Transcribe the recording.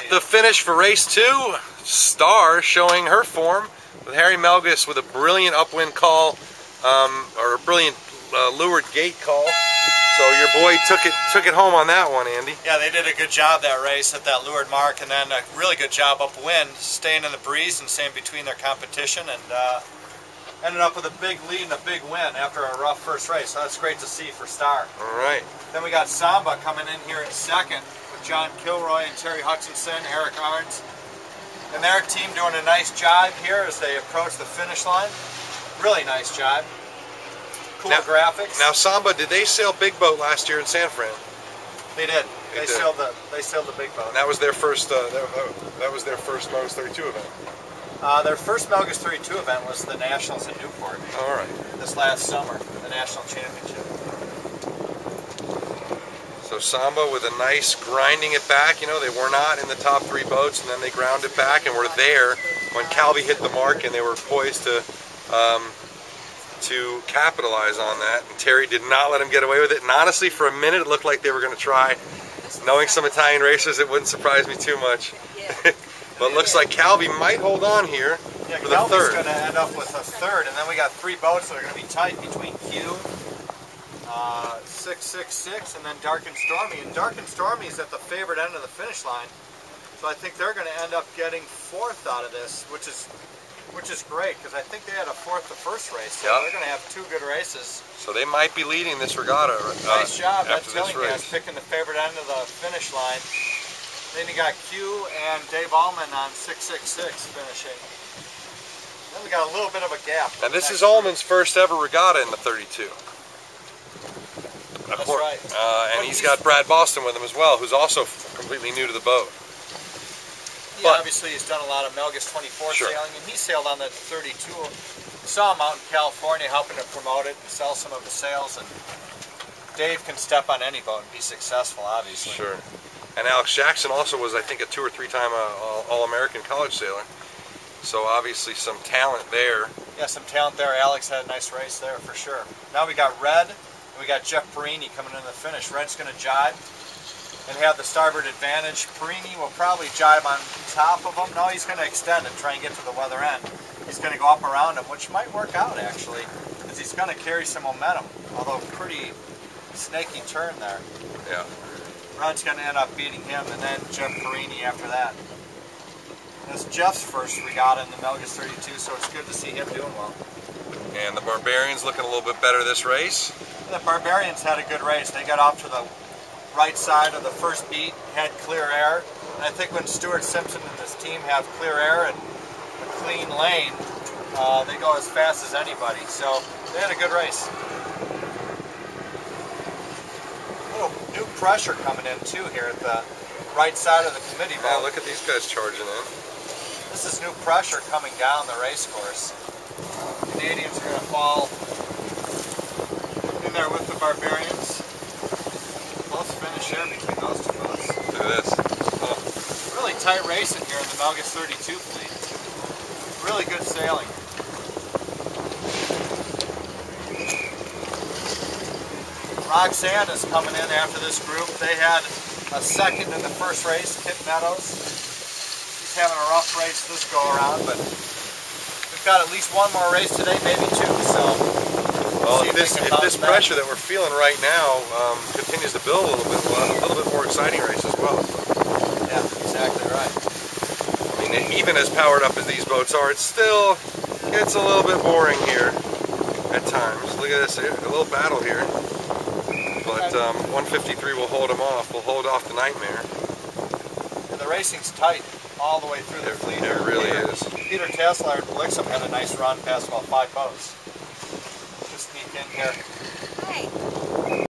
At the finish for race 2, Star showing her form with Harry Melges with a brilliant upwind call, or a brilliant leeward gate call. So your boy took it home on that one, Andy. Yeah, they did a good job that race at that leeward mark, and then a really good job upwind, staying in the breeze and staying between their competition, and ended up with a big lead and a big win after a rough first race. So that's great to see for Star. All right. Then we got Samba coming in here in second with John Kilroy and Terry Hutchinson, Eric Arns, and their team doing a nice job here as they approach the finish line. Really nice job. Cool graphics. Now Samba, did they sail big boat last year in San Fran? They did. They sailed the big boat. And that was their first. That was their first Melges 32 event. Their first Melges 32 event was the Nationals in Newport. All right. This last summer, the National Championship. So Samba with a nice grinding it back. You know, they were not in the top 3 boats, and then they ground it back and were there when Calvi hit the mark, and they were poised to capitalize on that. And Terry did not let him get away with it. And honestly, for a minute, it looked like they were going to try. Knowing some Italian racers, it wouldn't surprise me too much. But it looks like Calvi might hold on here for the Calvi's third. Going to end up with a third, and then we got 3 boats that are going to be tight between Q, 666, and then Dark and Stormy. And Dark and Stormy is at the favorite end of the finish line, so I think they're going to end up getting 4th out of this, which is great, because I think they had a 4th the first race, so they're going to have 2 good races. So they might be leading this regatta. Nice job, after that's telling you, picking the favorite end of the finish line. Then you got Q and Dave Allman on 666 finishing. Then we got a little bit of a gap. And this is Allman's first ever regatta in the 32. That's right. And he's got Brad Boston with him as well, who's also completely new to the boat. Yeah, obviously he's done a lot of Melges 24 sailing, and he sailed on the 32. Saw him out in California helping to promote it and sell some of the sails, and Dave can step on any boat and be successful, obviously. Sure. And Alex Jackson also was, I think, a 2 or 3 time All-American college sailor. So obviously some talent there. Yeah, some talent there. Alex had a nice race there for sure. Now we got Red, and we got Jeff Perini coming in the finish. Red's going to jibe and have the starboard advantage. Perini will probably jibe on top of him. No, he's going to extend and try and get to the weather end. He's going to go up around him, which might work out actually, because he's going to carry some momentum, although pretty snaky turn there. Yeah. Red's going to end up beating him, and then Jeff Perini after that. That's Jeff's first regatta in the Melges 32, so it's good to see him doing well. And the Barbarians looking a little bit better this race. The Barbarians had a good race. They got off to the right side of the first beat, had clear air, and I think when Stuart Simpson and his team have clear air and a clean lane, they go as fast as anybody. So they had a good race. New pressure coming in too here at the right side of the committee boat. Yeah, look at these guys charging in. This is new pressure coming down the race course. Canadians are going to fall in there with the Barbarians. Close finish here between those 2 boats. Look at this. Oh. Really tight racing here in the Melges 32 fleet. Really good sailing. Roxanne is coming in after this group. They had a second in the first race, Kit Meadows. He's having a rough race this go around, but we've got at least 1 more race today, maybe 2, so well, if this pressure that we're feeling right now continues to build a little bit, we'll have a little bit more exciting race as well. Yeah, exactly right. I mean, even as powered up as these boats are, it still gets a little bit boring here at times. Look at this, a little battle here. But 153 will hold them off. We'll hold off the Nightmare. And the racing's tight all the way through the fleet. It really is. Peter Tesla and Blixham had a nice run past about 5 boats. Just sneak in here. Hi.